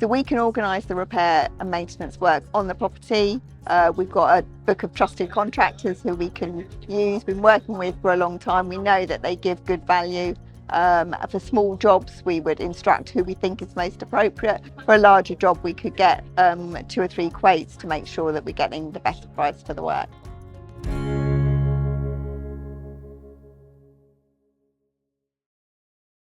So we can organise the repair and maintenance work on the property. We've got a book of trusted contractors who we can use, been working with for a long time. We know that they give good value. For small jobs, we would instruct who we think is most appropriate. For a larger job, we could get 2 or 3 quotes to make sure that we're getting the best price for the work.